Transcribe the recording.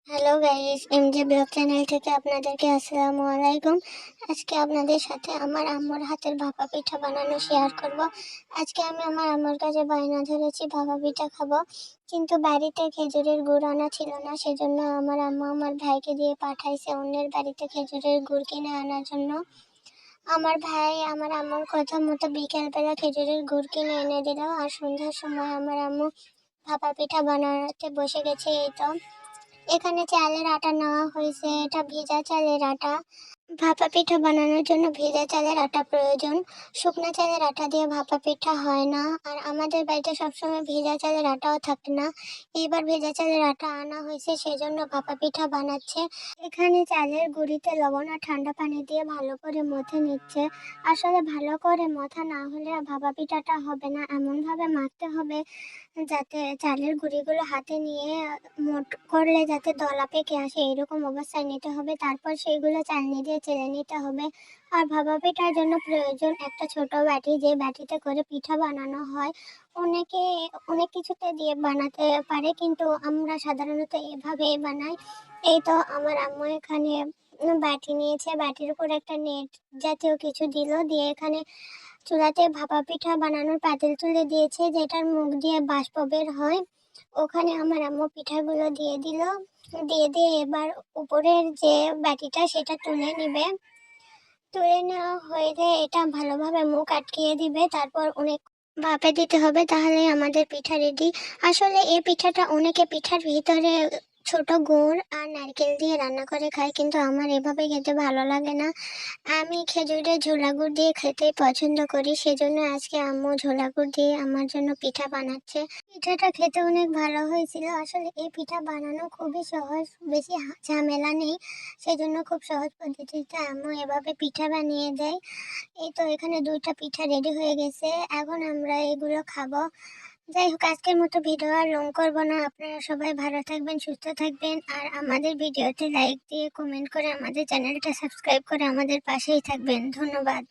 Hello guys, এমজে blog channel থেকে আপনাদেরকে আসসালামু আলাইকুম। আজকে আপনাদের সাথে আমার আম্মুর হাতের ভাপা পিঠা বানানো শেয়ার করব। আজকে আমি আমার আম্মুর কাছে বায়না ধরেছি ভাপা পিঠা খাবো, কিন্তু বাড়িতে খেজুরের গুড় আনা ছিল না, সেজন্য আমার আম্মু আমার ভাইকে দিয়ে পাঠাইছে অন্যের বাড়িতে খেজুরের গুড় কিনে আনার জন্য। আমার ভাই আমার আম্মুর কথা মতো বিকেলবেলা খেজুরের গুড় কিনে এনে দিল, আর সন্ধ্যার সময় আমার আম্মু ভাপা পিঠা বানাতে বসে গেছে। এই তো এখানে চালের আটা নেওয়া হয়েছে, এটা ভেজা চালের আটা। ভাপা পিঠা বানানোর জন্য ভেজা চালের আটা প্রয়োজন। শুকনো চালের আটা দিয়ে ভাপা পিঠা হয় না, আর আমাদের বাড়িতে সবসময় ভেজা চালের আটাও থাকে না। এইবার ভেজা চালের আটা আনা হয়েছে, সেজন্য ভাপা পিঠা বানাচ্ছে। এখানে চালের গুঁড়িতে লবণ আর ঠান্ডা পানি দিয়ে ভালো করে মথে নিচ্ছে। আসলে ভালো করে মথা না হলে ভাপা পিঠাটা হবে না, এমনভাবে মাখতে হবে যাতে চালের গুঁড়িগুলো হাতে নিয়ে মোট করলে যাতে দলা পেকে আসে, এরকম অবস্থায় নিতে হবে। তারপর সেইগুলো চালনি দিয়ে চেলে নিতে হবে। আর ভাপা পিঠার জন্য প্রয়োজন একটা ছোট বাটি, যে বাটিতে করে পিঠা বানানো হয়। অনেকে অনেক কিছুতে দিয়ে বানাতে পারে, কিন্তু আমরা সাধারণত এভাবেই বানাই। এই তো আমার আম্মু এখানে বাটি নিয়েছে, বাটির উপর একটা নেট জাতীয় কিছু দিল, দিয়ে এখানে চুলাতে ভাপা পিঠা বানানোর পাতিল তুলে দিয়েছে, যেটার মুখ দিয়ে বাষ্প বের হয়। ওখানে আমার আম্মু পিঠাগুলো দিয়ে দিল, দিয়ে দিয়ে এবার উপরের যে বাটিটা সেটা তুলে নিবে। তুলে নেওয়া হয়ে এটা ভালোভাবে মুখ আটকিয়ে দিবে, তারপর অনেক ভাপে দিতে হবে, তাহলে আমাদের পিঠা রেডি। আসলে এই পিঠাটা অনেকে পিঠার ভিতরে ছোট গুড় আর নারকেল দিয়ে রান্না করে খায়, কিন্তু আমার এভাবে খেতে ভালো লাগে না। আমি খেজুরের ঝোলা গুড় দিয়ে খেতে পছন্দ করি, সেজন্য আজকে আম্মু ঝোলা গুড় দিয়ে আমার জন্য পিঠা বানাচ্ছে। পিঠাটা খেতে অনেক ভালো হয়েছিল। আসলে এই পিঠা বানানো খুবই সহজ, বেশি ঝামেলা নেই, সেজন্য খুব সহজ পদ্ধতিতে আম্মু এভাবে পিঠা বানিয়ে দেয়। এই তো এখানে দুইটা পিঠা রেডি হয়ে গেছে, এখন আমরা এগুলো খাবো। যাই হোক, আজকের মতো ভিডিও আর লং করবো না। আপনারা সবাই ভালো থাকবেন, সুস্থ থাকবেন, আর আমাদের ভিডিওতে লাইক দিয়ে কমেন্ট করে আমাদের চ্যানেলটা সাবস্ক্রাইব করে আমাদের পাশেই থাকবেন। ধন্যবাদ।